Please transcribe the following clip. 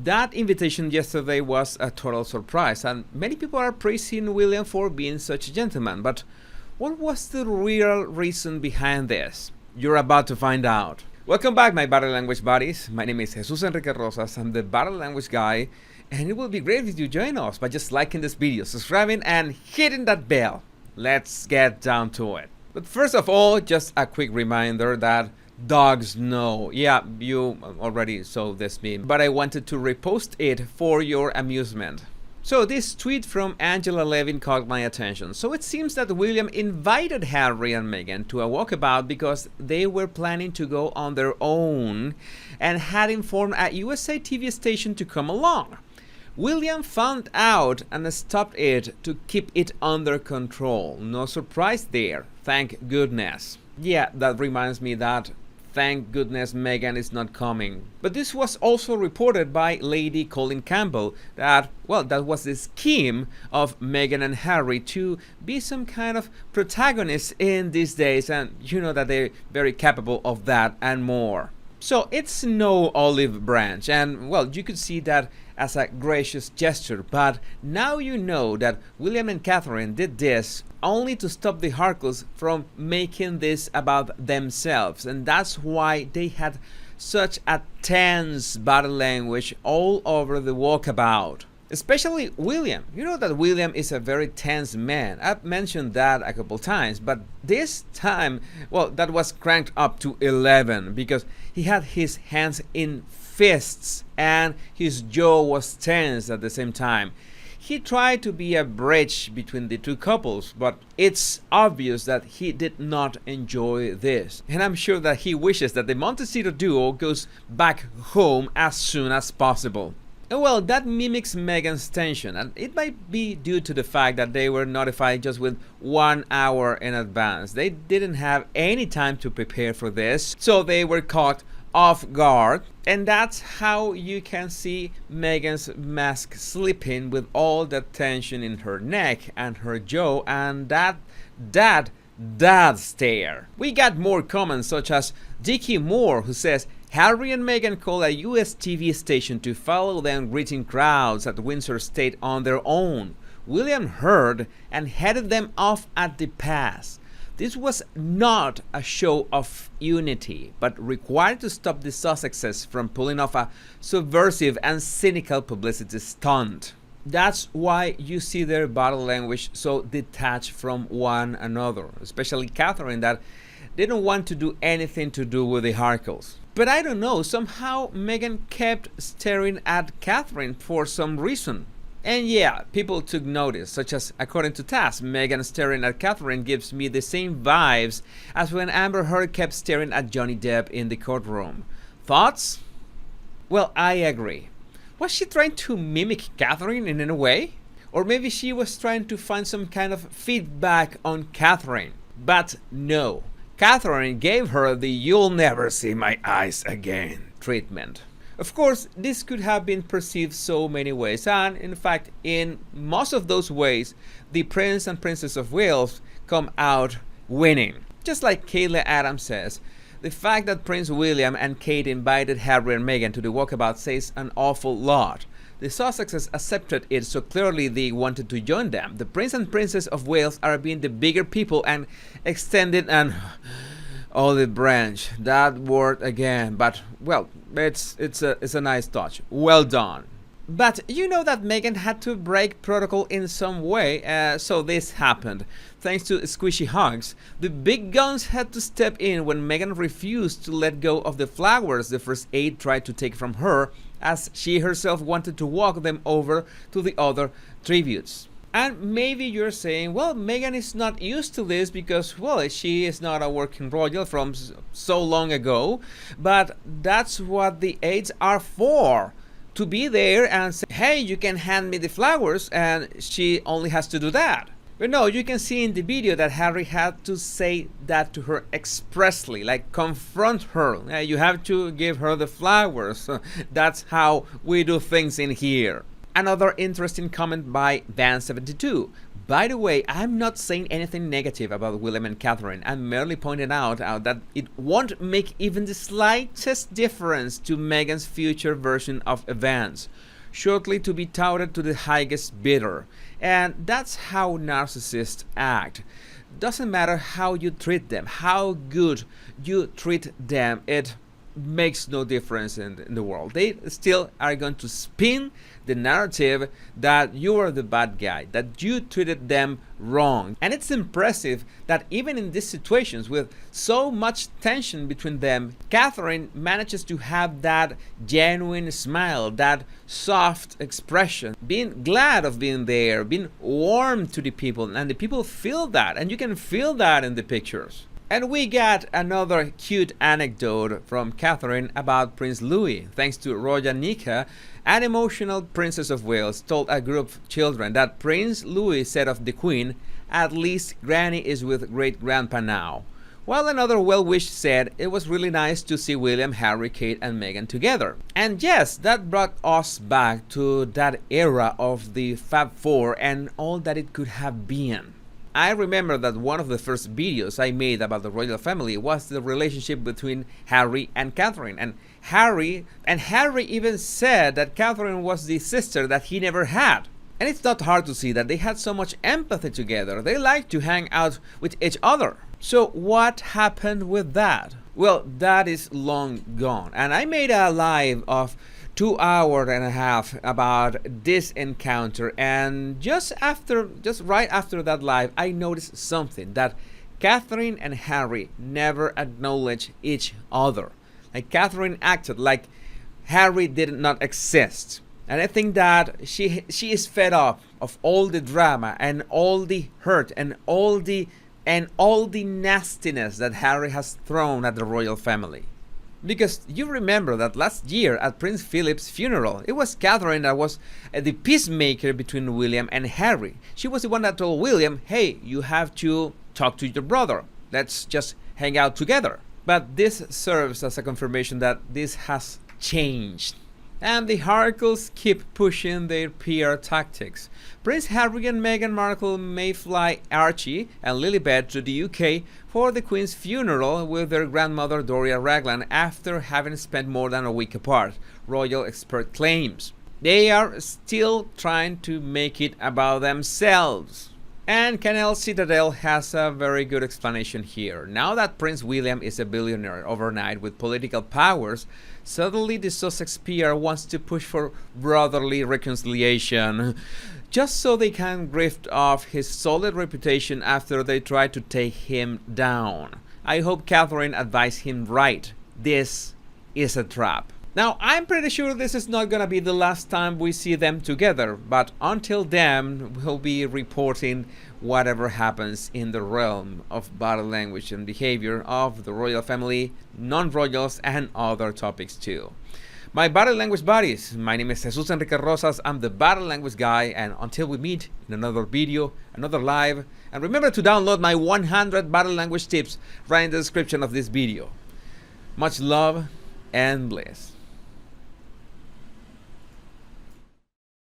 That invitation yesterday was a total surprise, and many people are praising William for being such a gentleman. But what was the real reason behind this? You're about to find out. Welcome back, my body language buddies. My name is Jesus Enrique Rosas. I'm the body language guy, and it will be great if you join us by just liking this video, subscribing, and hitting that bell. Let's get down to it. But first of all, just a quick reminder that dogs know. Yeah, you already saw this meme, but I wanted to repost it for your amusement. So this tweet from Angela Levin caught my attention. So it seems that William invited Harry and Meghan to a walkabout because they were planning to go on their own and had informed a USA TV station to come along. William found out and stopped it to keep it under control. No surprise there, thank goodness. Yeah, that reminds me that thank goodness Meghan is not coming. But this was also reported by Lady Colin Campbell that, well, that was the scheme of Meghan and Harry to be some kind of protagonists in these days, and you know that they're very capable of that and more. So it's no olive branch, and well, you could see that as a gracious gesture, but now you know that William and Catherine did this only to stop the Harkles from making this about themselves, and that's why they had such a tense body language all over the walkabout. Especially William. You know that William is a very tense man. I've mentioned that a couple times, but this time, well, that was cranked up to 11 because he had his hands in fists and his jaw was tense at the same time. He tried to be a bridge between the two couples, but it's obvious that he did not enjoy this. And I'm sure that he wishes that the Montecito duo goes back home as soon as possible. And well, that mimics Meghan's tension, and it might be due to the fact that they were notified just with 1 hour in advance. They didn't have any time to prepare for this, so they were caught off guard, and that's how you can see Meghan's mask slipping with all that tension in her neck and her jaw and that stare. We got more comments such as Dickie Moore, who says Harry and Meghan called a US TV station to follow them greeting crowds at Windsor State on their own. William heard and headed them off at the pass. This was not a show of unity, but required to stop the Sussexes from pulling off a subversive and cynical publicity stunt. That's why you see their body language so detached from one another, especially Catherine, that didn't want to do anything to do with the Harkles. But I don't know, somehow Meghan kept staring at Catherine for some reason. And yeah, people took notice, such as, according to Taz, Meghan staring at Catherine gives me the same vibes as when Amber Heard kept staring at Johnny Depp in the courtroom. Thoughts? Well, I agree. Was she trying to mimic Catherine in any way? Or maybe she was trying to find some kind of feedback on Catherine. But no, Catherine gave her the "you'll never see my eyes again" treatment. Of course, this could have been perceived so many ways, and in fact, in most of those ways, the Prince and Princess of Wales come out winning. Just like Kayla Adams says, the fact that Prince William and Kate invited Harry and Meghan to the walkabout says an awful lot. The Sussexes accepted it, so clearly they wanted to join them. The Prince and Princess of Wales are being the bigger people and extended an olive branch. That word again, but well, it's a nice touch. Well done. But you know that Meghan had to break protocol in some way, so this happened. Thanks to squishy hugs, the big guns had to step in when Meghan refused to let go of the flowers the first aide tried to take from her, as she herself wanted to walk them over to the other tributes. And maybe you're saying, well, Meghan is not used to this because, well, she is not a working royal from so long ago, but that's what the aides are for. To be there and say, hey, you can hand me the flowers, and she only has to do that. But no, you can see in the video that Harry had to say that to her expressly, like confront her. You have to give her the flowers. That's how we do things in here. Another interesting comment by Van72. By the way, I'm not saying anything negative about William and Catherine. I'm merely pointing out that it won't make even the slightest difference to Meghan's future version of events, shortly to be touted to the highest bidder. And that's how narcissists act. Doesn't matter how you treat them, how good you treat them, it makes no difference in the world. They still are going to spin the narrative that you are the bad guy, that you treated them wrong. And it's impressive that even in these situations with so much tension between them, Catherine manages to have that genuine smile, that soft expression, being glad of being there, being warm to the people, and the people feel that, and you can feel that in the pictures. And we got another cute anecdote from Catherine about Prince Louis. Thanks to Roya Nika, an emotional Princess of Wales told a group of children that Prince Louis said of the Queen, "At least Granny is with great-grandpa now." While another well-wished said it was really nice to see William, Harry, Kate and Meghan together. And yes, that brought us back to that era of the Fab Four and all that it could have been. I remember that one of the first videos I made about the royal family was the relationship between Harry and Catherine. And Harry even said that Catherine was the sister that he never had. And it's not hard to see that they had so much empathy together. They liked to hang out with each other. So what happened with that? Well, that is long gone. And I made a live of 2.5 hours about this encounter, and just right after that live, I noticed something, that Catherine and Harry never acknowledged each other. Like Catherine acted like Harry did not exist. And I think that she is fed up of all the drama and all the hurt and all the nastiness that Harry has thrown at the royal family. Because you remember that last year at Prince Philip's funeral, it was Catherine that was the peacemaker between William and Harry. She was the one that told William, "Hey, you have to talk to your brother. Let's just hang out together." But this serves as a confirmation that this has changed. And the Harkles keep pushing their PR tactics. Prince Harry and Meghan Markle may fly Archie and Lilibet to the UK for the Queen's funeral with their grandmother Doria Ragland after having spent more than a week apart, royal expert claims. They are still trying to make it about themselves. And Canal Citadel has a very good explanation here. Now that Prince William is a billionaire overnight with political powers, suddenly the Sussex PR wants to push for brotherly reconciliation, just so they can grift off his solid reputation after they try to take him down. I hope Catherine advised him right. This is a trap. Now, I'm pretty sure this is not gonna be the last time we see them together, but until then, we'll be reporting whatever happens in the realm of body language and behavior of the royal family, non-royals, and other topics too. My body language buddies, my name is Jesus Enrique Rosas, I'm the body language guy, and until we meet in another video, another live, and remember to download my 100 body language tips right in the description of this video. Much love and bliss.